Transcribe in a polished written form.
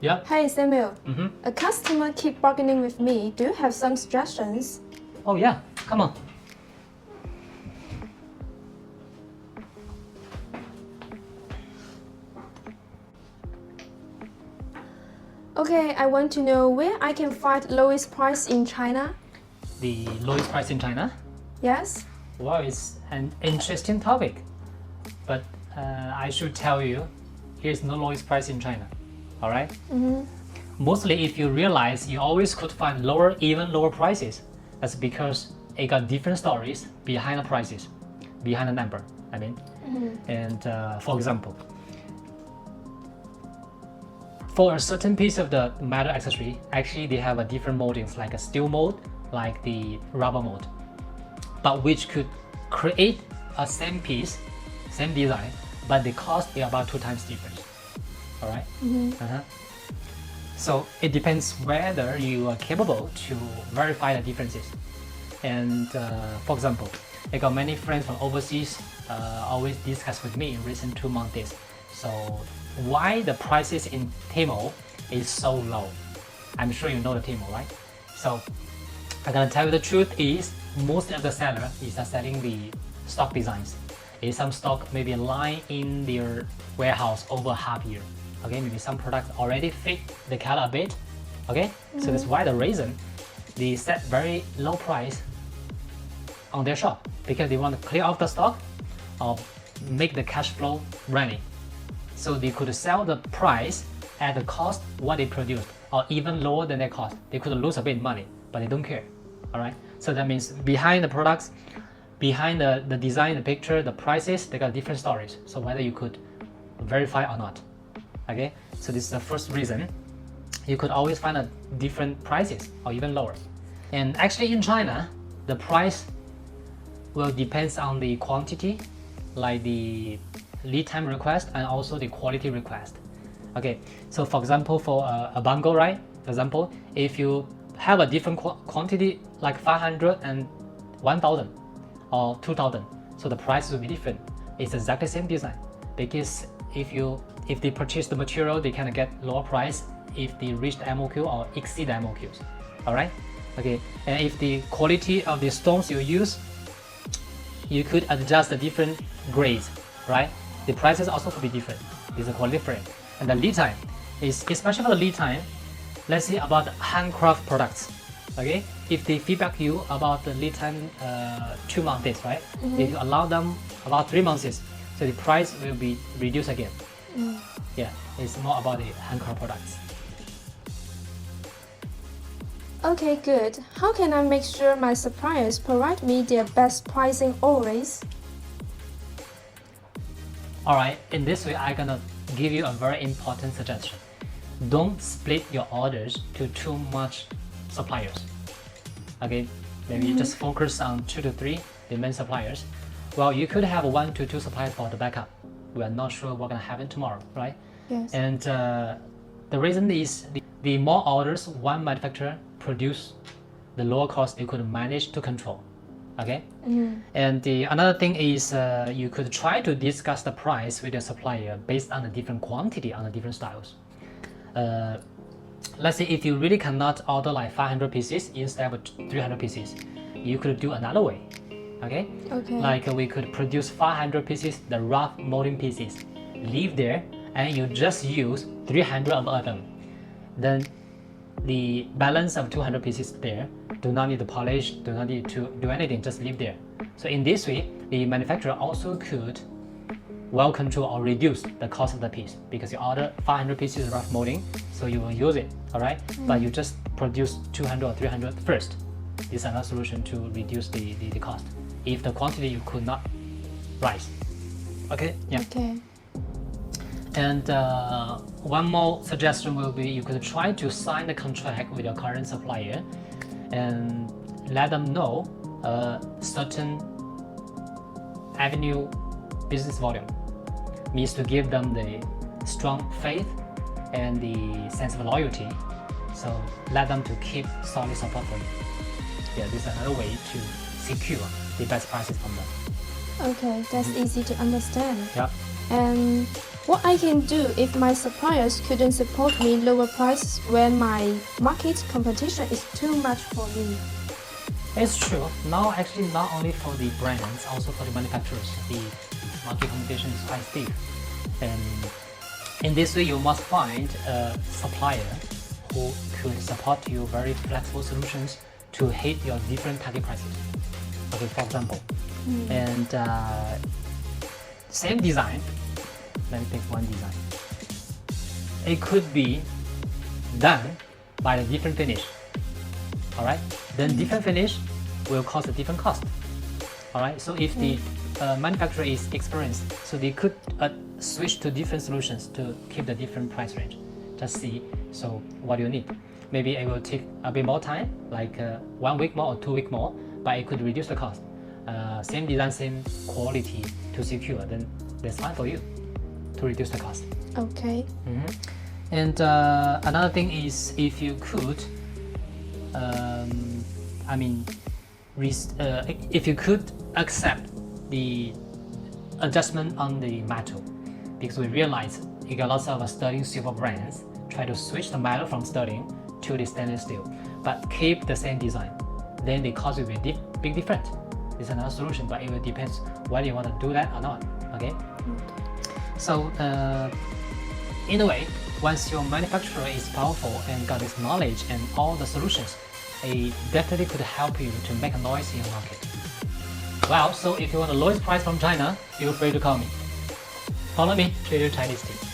Yeah. Hey Samuel, Mm-hmm. a customer keep bargaining with me. Do you have some suggestions? Oh yeah, come on. Okay, I want to know where I can find lowest price in China. The lowest price in China? Yes? Well, it's an interesting topic. But I should tell you, here's no lowest price in China. Alright? Mm-hmm. Mostly if you realize you always could find even lower prices. That's because it got different stories behind the prices, behind the number, I mean. Mm-hmm. And for example, for a certain piece of the metal accessory, actually they have a different moldings, like a steel mold, like the rubber mold, but which could create a same piece, same design, but the cost is about 2 times different. All right. Mm-hmm. So it depends whether you are capable to verify the differences. And for example, I got many friends from overseas always discuss with me in recent 2 months. So why the prices in Temu is so low? I'm sure you know the Temu, right? So I'm gonna tell you the truth is most of the seller is selling the stock designs. Is some stock maybe lying in their warehouse over half year. Okay, maybe some products already fit the color a bit. Okay, so that's why the reason they set very low price on their shop, because they want to clear off the stock or make the cash flow running. So they could sell the price at the cost what they produced, or even lower than their cost. They could lose a bit money, but they don't care. All right. So that means behind the products, behind the design, the picture, the prices, they got different stories. So whether you could verify or not. Okay. So this is the first reason. You could always find a different prices or even lower. And actually in China, the price will depends on the quantity, like the lead time request and also the quality request. Okay, so for example, for a bundle, right? For example, if you have a different quantity like 500 and 1000 or 2000, so the price will be different. It's exactly same design, because if they purchase the material, they can get lower price if they reach the MOQ or exceed the MOQs. All right. Okay, and if the quality of the stones you use, you could adjust the different grades, right? The prices also could be different. It's a quality frame. And the lead time is, especially for the lead time, let's say about handcraft products. Okay, if they feedback you about the lead time 2 months, right? If you allow them about 3 months, so the price will be reduced again. Yeah, it's more about the handcraft products. Okay, good. How can I make sure my suppliers provide me their best pricing always? Alright, in this way, I'm gonna give you a very important suggestion. Don't split your orders to too much suppliers. Okay, maybe you just focus on 2 to 3 the main suppliers. Well, you could have 1 to 2 suppliers for the backup. We are not sure what's gonna happen tomorrow, right? Yes. And the reason is the more orders one manufacturer produce, the lower cost you could manage to control. Okay. And the another thing is you could try to discuss the price with your supplier based on the different quantity on the different styles. Let's say if you really cannot order like 500 pieces instead of 300 pieces, you could do another way. Okay. Okay. Like we could produce 500 pieces, the rough molding pieces, leave there, and you just use 300 of them. Then the balance of 200 pieces there, do not need to polish, do not need to do anything, just leave there. So in this way, the manufacturer also could well control or reduce the cost of the piece, because you order 500 pieces rough molding, so you will use it, all right? But you just produce 200 or 300 first. This is another solution to reduce the cost if the quantity you could not rise. Okay, yeah. Okay. And one more suggestion will be you could try to sign the contract with your current supplier and let them know a certain avenue business volume. Means to give them the strong faith and the sense of loyalty. So let them to keep solid support for you. Yeah, this is another way to secure the best prices from them. Okay, that's easy to understand. Yeah. And what I can do if my suppliers couldn't support me lower prices when my market competition is too much for me. It's true. Now, actually, not only for the brands, also for the manufacturers, the market competition is quite steep. And in this way, you must find a supplier who could support you very flexible solutions to hit your different target prices. Okay, for example, and same design. Let me pick one design. It could be done by a different finish. All right, then different finish will cost a different cost. All right, so if the manufacturer is experienced, so they could switch to different solutions to keep the different price range. Just see, so what you need. Maybe it will take a bit more time, like 1 week more or 2 weeks more, but it could reduce the cost. Same design, same quality to secure, then that's fine for you to reduce the cost. Okay. And another thing is if you could, if you could accept the adjustment on the metal, because we realize you got lots of sterling silver brands try to switch the metal from sterling to the stainless steel, but keep the same design. Then the cost will be big different. It's another solution, but it will depend whether you want to do that or not. Okay. So in a way, once your manufacturer is powerful and got this knowledge and all the solutions, it definitely could help you to make a noise in your market. Well, so if you want the lowest price from China, feel free to call me. Follow me, Trader Chinese Tea.